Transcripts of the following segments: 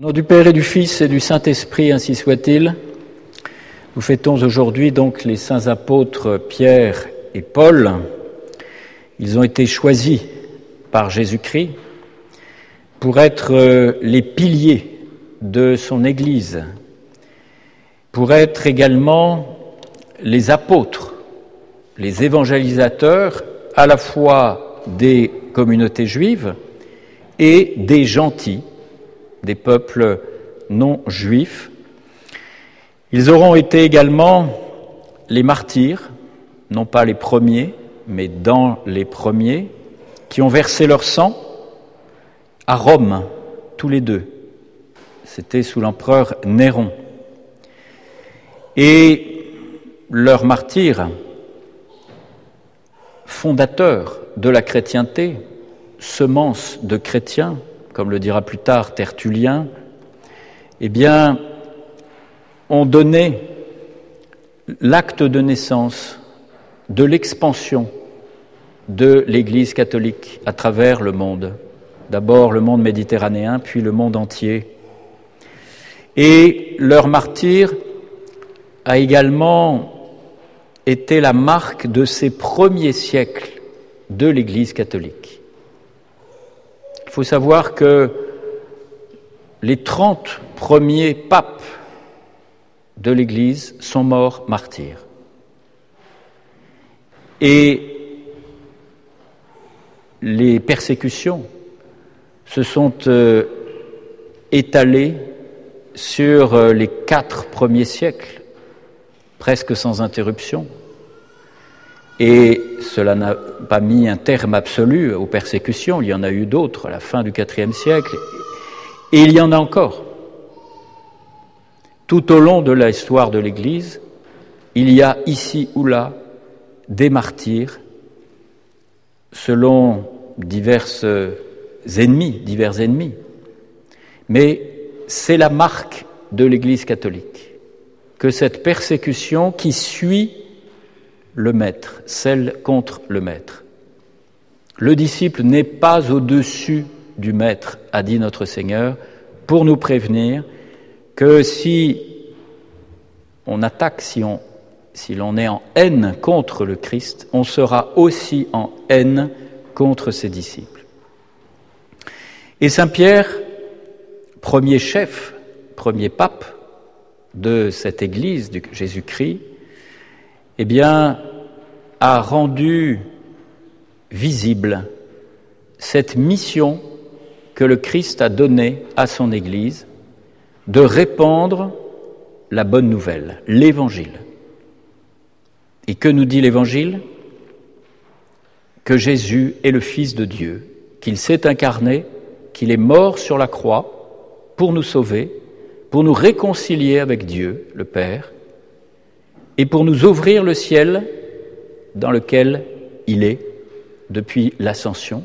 Au nom du Père et du Fils et du Saint-Esprit, ainsi soit-il, nous fêtons aujourd'hui donc les saints apôtres Pierre et Paul. Ils ont été choisis par Jésus-Christ pour être les piliers de son Église, pour être également les apôtres, les évangélisateurs à la fois des communautés juives et des gentils, des peuples non juifs. Ils auront été également les martyrs, non pas les premiers, mais dans les premiers, qui ont versé leur sang à Rome, tous les deux. C'était sous l'empereur Néron. Et leur martyr, fondateur de la chrétienté, semence de chrétiens, comme le dira plus tard Tertullien, eh bien, ont donné l'acte de naissance de l'expansion de l'Église catholique à travers le monde. D'abord le monde méditerranéen, puis le monde entier. Et leur martyr a également été la marque de ces premiers siècles de l'Église catholique. Il faut savoir que les 30 premiers papes de l'Église sont morts martyrs. Et les persécutions se sont étalées sur les 4 premiers siècles, presque sans interruption. Et cela n'a pas mis un terme absolu aux persécutions. Il y en a eu d'autres à la fin du IVe siècle. Et il y en a encore. Tout au long de l'histoire de l'Église, il y a ici ou là des martyrs selon divers ennemis. Mais c'est la marque de l'Église catholique que cette persécution qui suit le maître, celle contre le maître. Le disciple n'est pas au-dessus du maître, a dit notre Seigneur, pour nous prévenir que si on attaque, si l'on est en haine contre le Christ, on sera aussi en haine contre ses disciples. Et Saint Pierre, premier chef, premier pape de cette Église de Jésus-Christ, eh bien, a rendu visible cette mission que le Christ a donnée à son Église de répandre la bonne nouvelle, l'Évangile. Et que nous dit l'Évangile ? Que Jésus est le Fils de Dieu, qu'il s'est incarné, qu'il est mort sur la croix pour nous sauver, pour nous réconcilier avec Dieu, le Père, et pour nous ouvrir le ciel dans lequel il est depuis l'Ascension.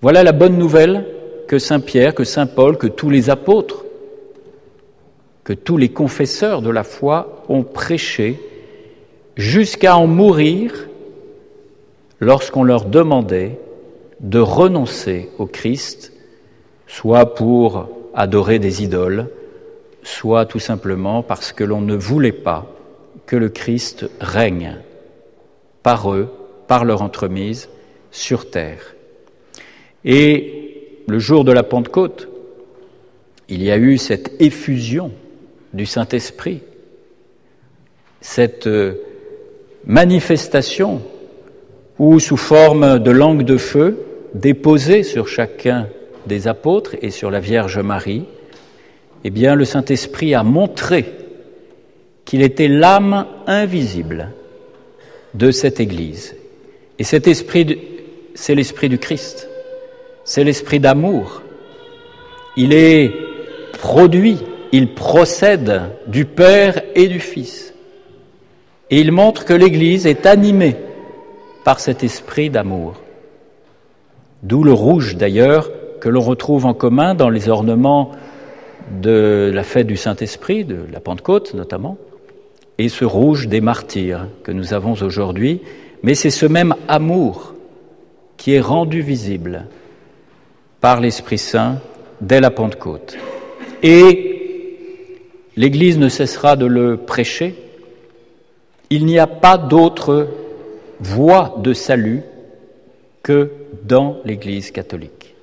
Voilà la bonne nouvelle que Saint Pierre, que Saint Paul, que tous les apôtres, que tous les confesseurs de la foi ont prêché jusqu'à en mourir lorsqu'on leur demandait de renoncer au Christ, soit pour adorer des idoles, soit tout simplement parce que l'on ne voulait pas que le Christ règne par eux, par leur entremise, sur terre. Et le jour de la Pentecôte, il y a eu cette effusion du Saint-Esprit, cette manifestation où, sous forme de langue de feu, déposée sur chacun des apôtres et sur la Vierge Marie, eh bien, le Saint-Esprit a montré qu'il était l'âme invisible de cette Église. Et cet esprit, c'est l'esprit du Christ, c'est l'esprit d'amour. Il est produit, il procède du Père et du Fils. Et il montre que l'Église est animée par cet esprit d'amour. D'où le rouge, d'ailleurs, que l'on retrouve en commun dans les ornements de la fête du Saint-Esprit, de la Pentecôte notamment, et ce rouge des martyrs que nous avons aujourd'hui, mais c'est ce même amour qui est rendu visible par l'Esprit Saint dès la Pentecôte. et l'Église ne cessera de le prêcher. Il n'y a pas d'autre voie de salut que dans l'Église catholique.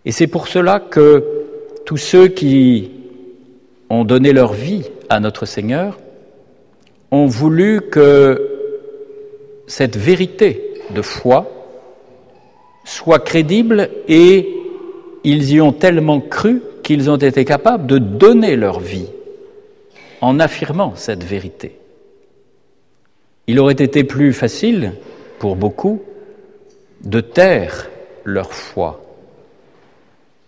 Et c'est pour cela que tous ceux qui ont donné leur vie à notre Seigneur ont voulu que cette vérité de foi soit crédible, et ils y ont tellement cru qu'ils ont été capables de donner leur vie en affirmant cette vérité. Il aurait été plus facile pour beaucoup de taire leur foi,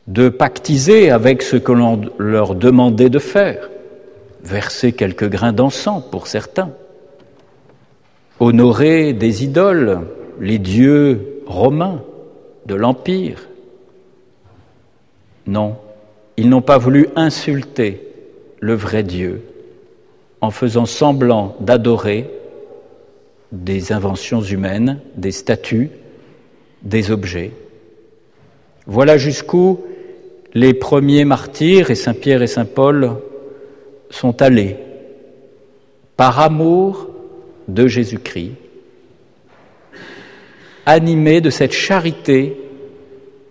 de pactiser avec ce que l'on leur demandait de faire, verser quelques grains d'encens pour certains, honorer des idoles, les dieux romains de l'Empire. Non, ils n'ont pas voulu insulter le vrai Dieu en faisant semblant d'adorer des inventions humaines, des statues, des objets. Voilà jusqu'où les premiers martyrs, et Saint Pierre et Saint Paul, sont allés, par amour de Jésus-Christ, animés de cette charité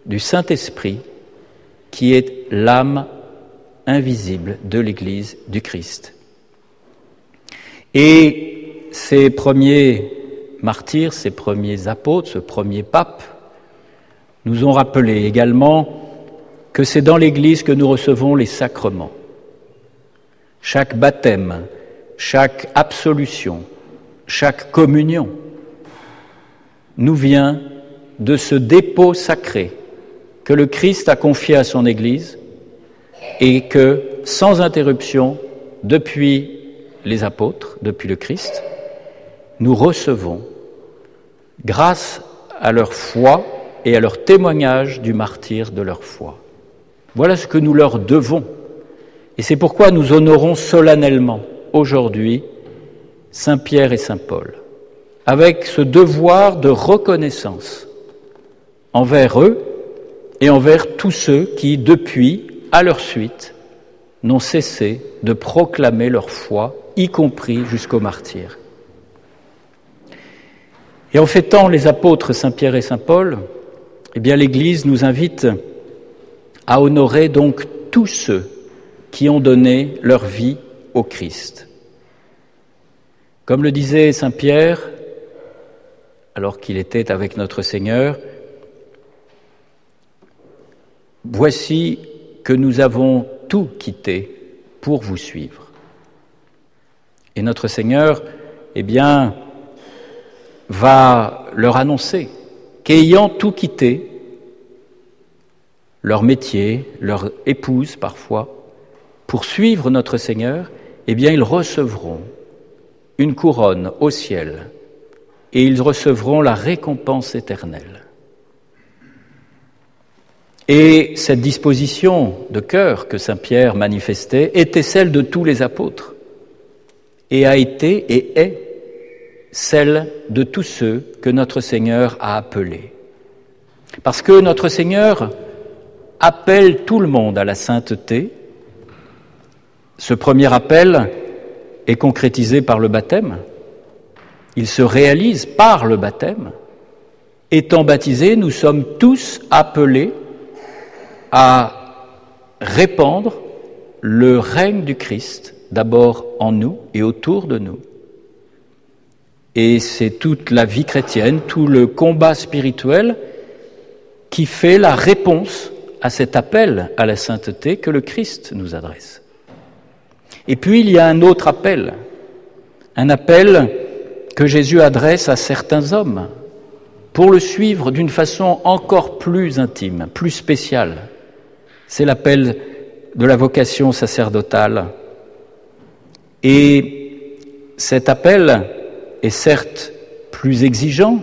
du Saint-Esprit qui est l'âme invisible de l'Église du Christ. Et ces premiers martyrs, ces premiers apôtres, ce premier pape, nous ont rappelé également que c'est dans l'Église que nous recevons les sacrements. Chaque baptême, chaque absolution, chaque communion nous vient de ce dépôt sacré que le Christ a confié à son Église et que, sans interruption, depuis les apôtres, depuis le Christ, nous recevons grâce à leur foi et à leur témoignage du martyre de leur foi. Voilà ce que nous leur devons. Et c'est pourquoi nous honorons solennellement aujourd'hui Saint Pierre et Saint Paul, avec ce devoir de reconnaissance envers eux et envers tous ceux qui, depuis, à leur suite, n'ont cessé de proclamer leur foi, y compris jusqu'au martyre. Et en fêtant les apôtres Saint Pierre et Saint Paul, eh bien l'Église nous invite à honorer donc tous ceux qui ont donné leur vie au Christ. Comme le disait Saint Pierre, alors qu'il était avec notre Seigneur, « Voici que nous avons tout quitté pour vous suivre. » Et notre Seigneur, eh bien, va leur annoncer qu'ayant tout quitté, leur métier, leur épouse parfois, pour suivre notre Seigneur, eh bien, ils recevront une couronne au ciel et ils recevront la récompense éternelle. Et cette disposition de cœur que Saint Pierre manifestait était celle de tous les apôtres et a été et est celle de tous ceux que notre Seigneur a appelés. Parce que notre Seigneur appelle tout le monde à la sainteté. Ce premier appel est concrétisé par le baptême. Il se réalise par le baptême. Étant baptisés, nous sommes tous appelés à répandre le règne du Christ, d'abord en nous et autour de nous. Et c'est toute la vie chrétienne, tout le combat spirituel qui fait la réponse à cet appel à la sainteté que le Christ nous adresse. Et puis il y a un autre appel, un appel que Jésus adresse à certains hommes pour le suivre d'une façon encore plus intime, plus spéciale. C'est l'appel de la vocation sacerdotale. Et cet appel est certes plus exigeant,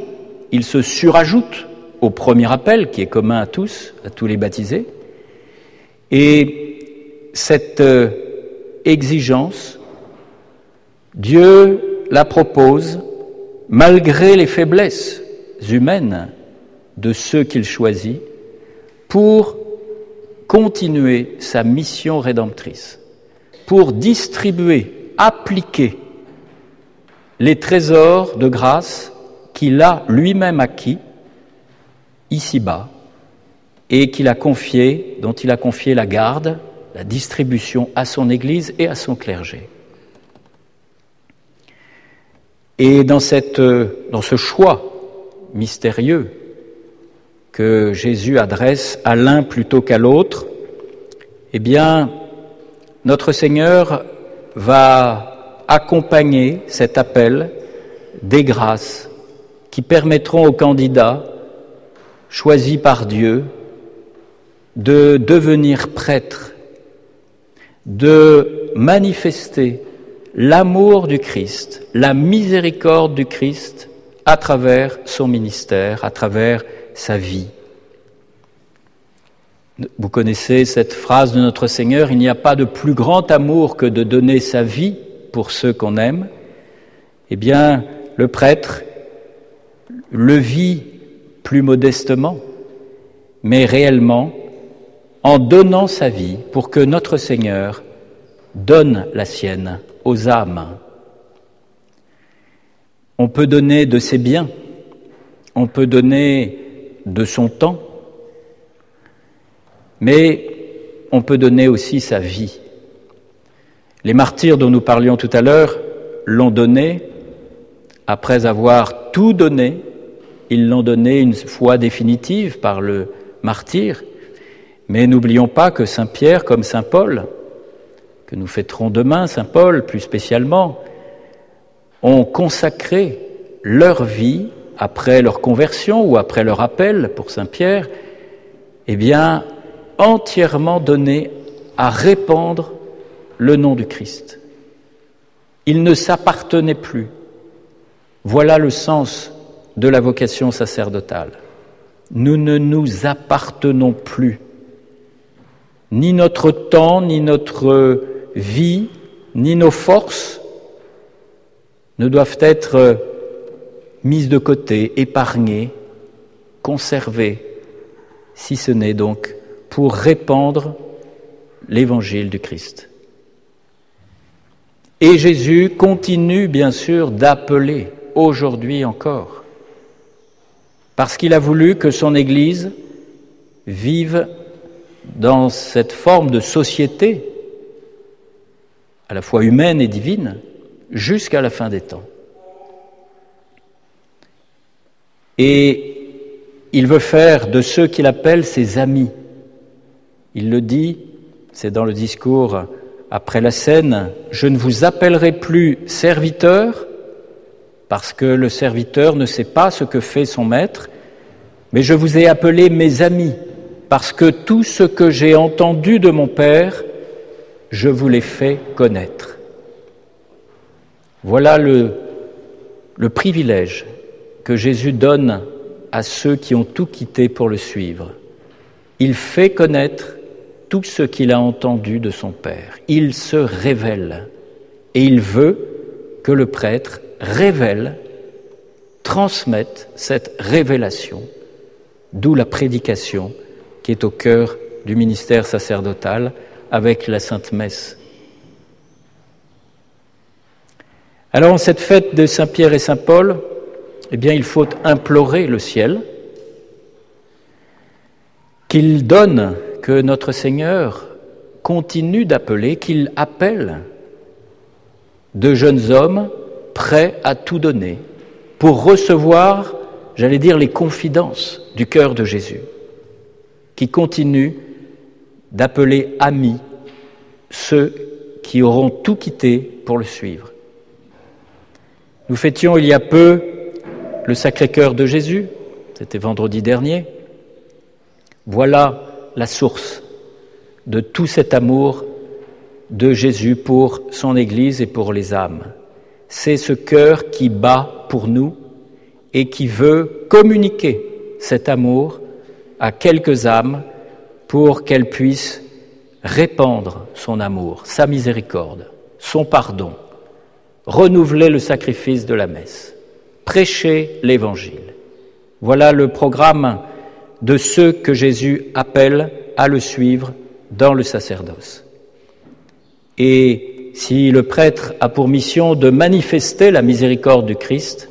il se surajoute au premier appel qui est commun à tous les baptisés. Et cette exigence, Dieu la propose malgré les faiblesses humaines de ceux qu'il choisit pour continuer sa mission rédemptrice, pour distribuer, appliquer les trésors de grâce qu'il a lui-même acquis ici-bas et dont il a confié la garde, la distribution à son Église et à son clergé. Et dans ce choix mystérieux que Jésus adresse à l'un plutôt qu'à l'autre, eh bien, notre Seigneur va accompagner cet appel des grâces qui permettront aux candidats choisis par Dieu de devenir prêtres, de manifester l'amour du Christ, la miséricorde du Christ à travers son ministère, à travers sa vie. Vous connaissez cette phrase de notre Seigneur, « Il n'y a pas de plus grand amour que de donner sa vie pour ceux qu'on aime ». Eh bien, le prêtre le vit plus modestement, mais réellement en donnant sa vie pour que notre Seigneur donne la sienne aux âmes. On peut donner de ses biens, on peut donner de son temps, mais on peut donner aussi sa vie. Les martyrs dont nous parlions tout à l'heure l'ont donné, après avoir tout donné, ils l'ont donné une fois définitive par le martyr, mais n'oublions pas que Saint Pierre comme Saint Paul, que nous fêterons demain, Saint Paul plus spécialement, ont consacré leur vie, après leur conversion ou après leur appel pour Saint Pierre, eh bien, entièrement donné à répandre le nom du Christ. Ils ne s'appartenaient plus. Voilà le sens de la vocation sacerdotale. Nous ne nous appartenons plus. Ni notre temps, ni notre vie, ni nos forces ne doivent être mises de côté, épargnées, conservées, si ce n'est donc pour répandre l'évangile du Christ. Et Jésus continue bien sûr d'appeler aujourd'hui encore, parce qu'il a voulu que son Église vive dans cette forme de société, à la fois humaine et divine, jusqu'à la fin des temps. Et il veut faire de ceux qu'il appelle ses amis. Il le dit, c'est dans le discours après la scène, « Je ne vous appellerai plus serviteur, parce que le serviteur ne sait pas ce que fait son maître, mais je vous ai appelé mes amis, parce que tout ce que j'ai entendu de mon Père, je vous l'ai fait connaître. » Voilà le privilège que Jésus donne à ceux qui ont tout quitté pour le suivre. Il fait connaître tout ce qu'il a entendu de son Père. Il se révèle et il veut que le prêtre révèle, transmette cette révélation, d'où la prédication qui est au cœur du ministère sacerdotal avec la Sainte Messe. Alors, en cette fête de Saint-Pierre et Saint-Paul, eh bien, il faut implorer le ciel qu'il donne, que notre Seigneur continue d'appeler, qu'il appelle de jeunes hommes prêts à tout donner pour recevoir, j'allais dire, les confidences du cœur de Jésus, qui continue d'appeler amis ceux qui auront tout quitté pour le suivre. Nous fêtions il y a peu le Sacré-Cœur de Jésus, c'était vendredi dernier. Voilà la source de tout cet amour de Jésus pour son Église et pour les âmes. C'est ce cœur qui bat pour nous et qui veut communiquer cet amour à quelques âmes pour qu'elles puissent répandre son amour, sa miséricorde, son pardon, renouveler le sacrifice de la messe, prêcher l'Évangile. Voilà le programme de ceux que Jésus appelle à le suivre dans le sacerdoce. Et si le prêtre a pour mission de manifester la miséricorde du Christ,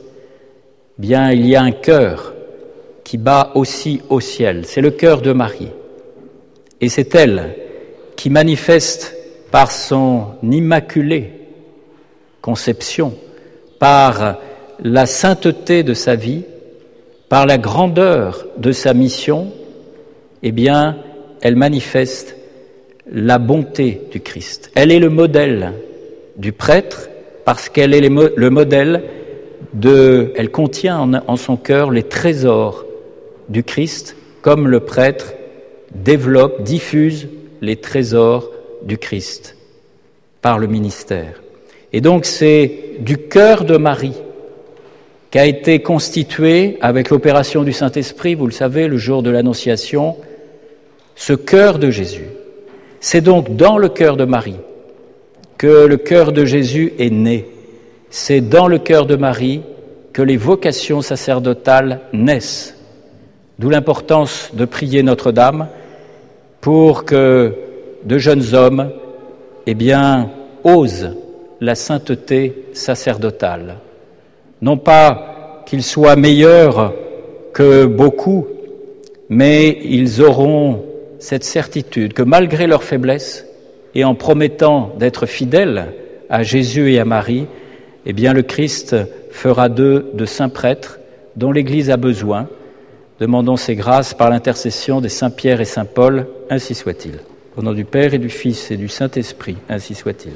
bien il y a un cœur qui bat aussi au ciel, c'est le cœur de Marie. Et c'est elle qui manifeste par son immaculée conception, par la sainteté de sa vie, par la grandeur de sa mission, eh bien, elle manifeste la bonté du Christ. Elle est le modèle du prêtre parce qu'elle est le modèle elle contient en son cœur les trésors du Christ, comme le prêtre développe, diffuse les trésors du Christ par le ministère. Et donc c'est du cœur de Marie qu'a été constitué, avec l'opération du Saint-Esprit, vous le savez, le jour de l'Annonciation, ce cœur de Jésus. C'est donc dans le cœur de Marie que le cœur de Jésus est né. C'est dans le cœur de Marie que les vocations sacerdotales naissent. D'où l'importance de prier Notre-Dame pour que de jeunes hommes, osent la sainteté sacerdotale. Non pas qu'ils soient meilleurs que beaucoup, mais ils auront cette certitude que malgré leur faiblesse, et en promettant d'être fidèles à Jésus et à Marie, le Christ fera d'eux de saints prêtres dont l'Église a besoin. Demandons ces grâces par l'intercession des saints Pierre et saint Paul, ainsi soit-il. Au nom du Père et du Fils et du Saint-Esprit, ainsi soit-il.